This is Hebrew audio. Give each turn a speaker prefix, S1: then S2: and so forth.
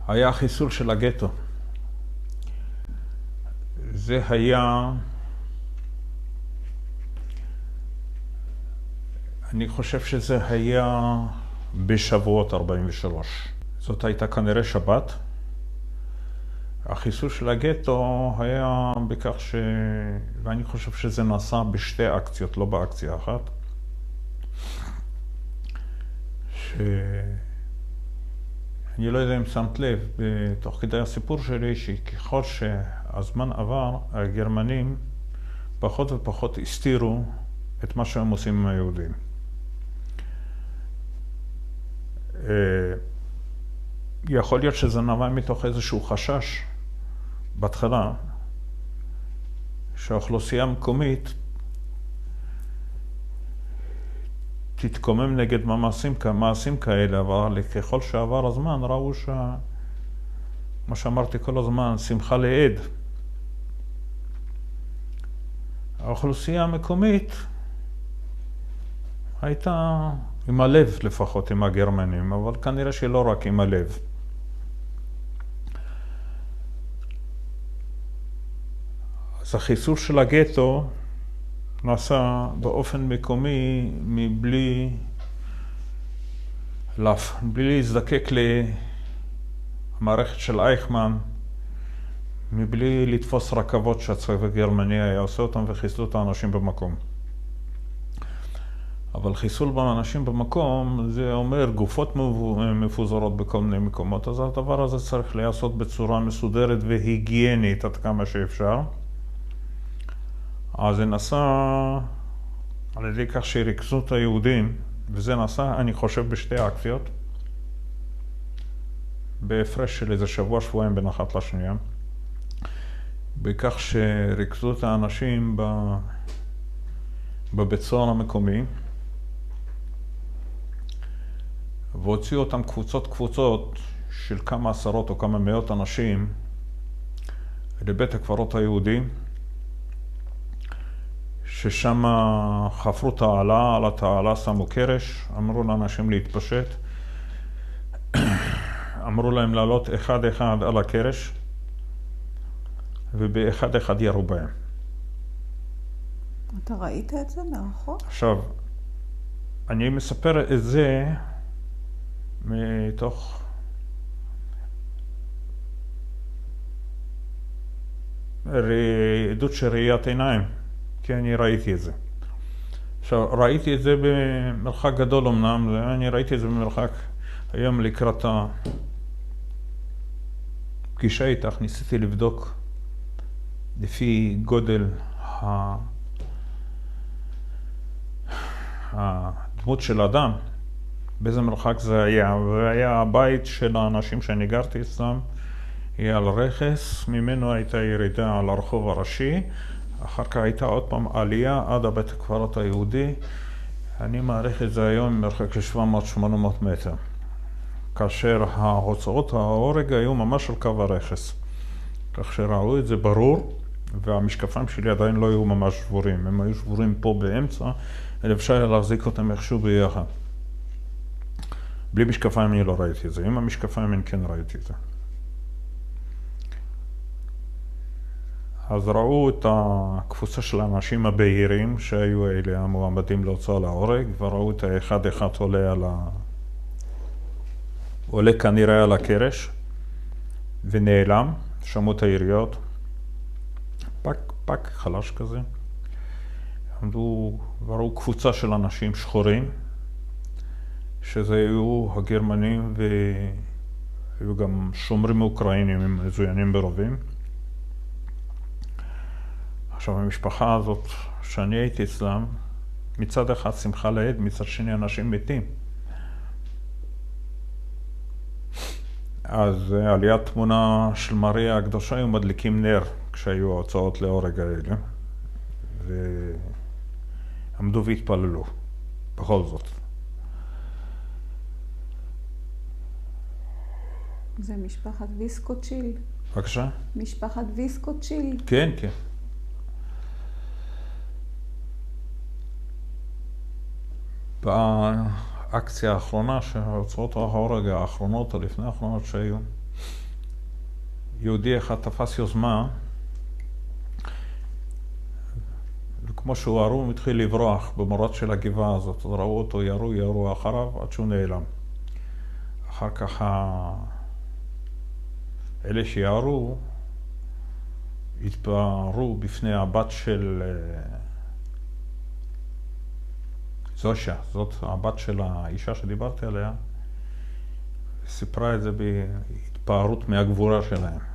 S1: היה חיסול של הגטו. זה היה, אני חושב שזה היה בשבועות 43. זאת הייתה כנראה שבת. החיסול של הגטו היה בכך ואני חושב שזה נעשה בשתי אקציות, לא באקציה אחת. אני לא יודע אם שמת לב, בתוך כדי הסיפור שלי, שככל שהזמן עבר, הגרמנים פחות ופחות הסתירו את מה שהם עושים עם היהודים. יכול להיות שזה נבע מתוך איזשהו חשש בהתחלה, שהאוכלוסייה המקומית תתקומם נגד מעשים כאלה, אבל ככל שעבר הזמן ראו מה שאמרתי כל הזמן, שמחה לעד. האוכלוסייה המקומית הייתה עם הלב לפחות, עם הגרמנים, אבל כנראה שלא רק עם הלב. אז החיסול של הגטו נעשה באופן מקומי מבלי להזדקק למערכת של אייכמן, מבלי לתפוס רכבות שהצבא הגרמני היה עושה אותם וחיסלו את האנשים במקום. אבל חיסול באנשים במקום זה אומר גופות מפוזרות בכל מיני מקומות, אז הדבר הזה צריך להיעשות בצורה מסודרת והיגיינית עד כמה שאפשר. אז זה נעשה על ידי כך שריכזו את היהודים, וזה נעשה, אני חושב, בשתי אקציות, בהפרש של איזה שבועיים בין אחת לשנייה, בכך שריכזו את האנשים בבית סוהר המקומי, והוציאו אותם קבוצות של כמה עשרות או כמה מאות אנשים לבית הקברות היהודי, ששם חפרו תעלה, על התעלה שמו קרש, אמרו לאנשים להתפשט, אמרו להם לעלות אחד על הקרש, ובאחד ירו בהם.
S2: אתה ראית את זה מרחוק?
S1: עכשיו, אני מספר את זה מתוך עדות של ראיית עיניים, כי אני ראיתי את זה. עכשיו, ראיתי את זה במרחק גדול אמנם, אני ראיתי את זה במרחק היום לקראת הפגישה איתך, ניסיתי לבדוק לפי גודל הדמות של האדם, באיזה מרחק זה היה, והיה הבית של האנשים שאני גרתי אצלם, היה על רכס, ממנו הייתה ירידה על הרחוב הראשי, אחר כך הייתה עוד פעם עלייה עד הבית הקברות היהודי, אני מעריך את זה היום במרחק של 700-800 מטר, כאשר ההוצאות ההורג היו ממש על קו הרכס, כך שראו את זה ברור, והמשקפיים שלי עדיין לא היו ממש שבורים, הם היו שבורים פה באמצע, אפשר היה להחזיק אותם איכשהו ביחד. בלי משקפיים אני לא ראיתי את זה, עם המשקפיים אני כן ראיתי את זה. אז ראו את הקבוצה של האנשים הבהירים שהיו אלה המועמדים להוצאה להורג, וראו את האחד עולה כנראה על הקרש, ונעלם, שמעו את היריות, פק חלש כזה. עמדו וראו קבוצה של אנשים שחורים, שזה היו הגרמנים והיו גם שומרים אוקראינים עם מזוינים ברובים. עכשיו המשפחה הזאת שאני הייתי אצלם, מצד אחד שמחה לעד, מצד שני אנשים מתים. אז על יד תמונה של מריה הקדושה היו מדליקים נר כשהיו ההוצאות להורג האלה, ועמדו והתפללו, בכל זאת.
S2: זה משפחת ויסקוצ'יל.
S1: בבקשה?
S2: משפחת ויסקוצ'יל.
S1: כן, כן. באקציה האחרונה, שההוצאות ההורג האחרונות או לפני האחרונות שהיו, יהודי אחד תפס יוזמה, וכמו שהוא ערום, התחיל לברוח במורד של הגבעה הזאת. אז ראו אותו, ירו אחריו עד שהוא נעלם. אחר כך אלה שיערו התפארו בפני הבת של זושה, זאת הבת של האישה שדיברתי עליה, סיפרה את זה בהתפארות מהגבורה שלהם.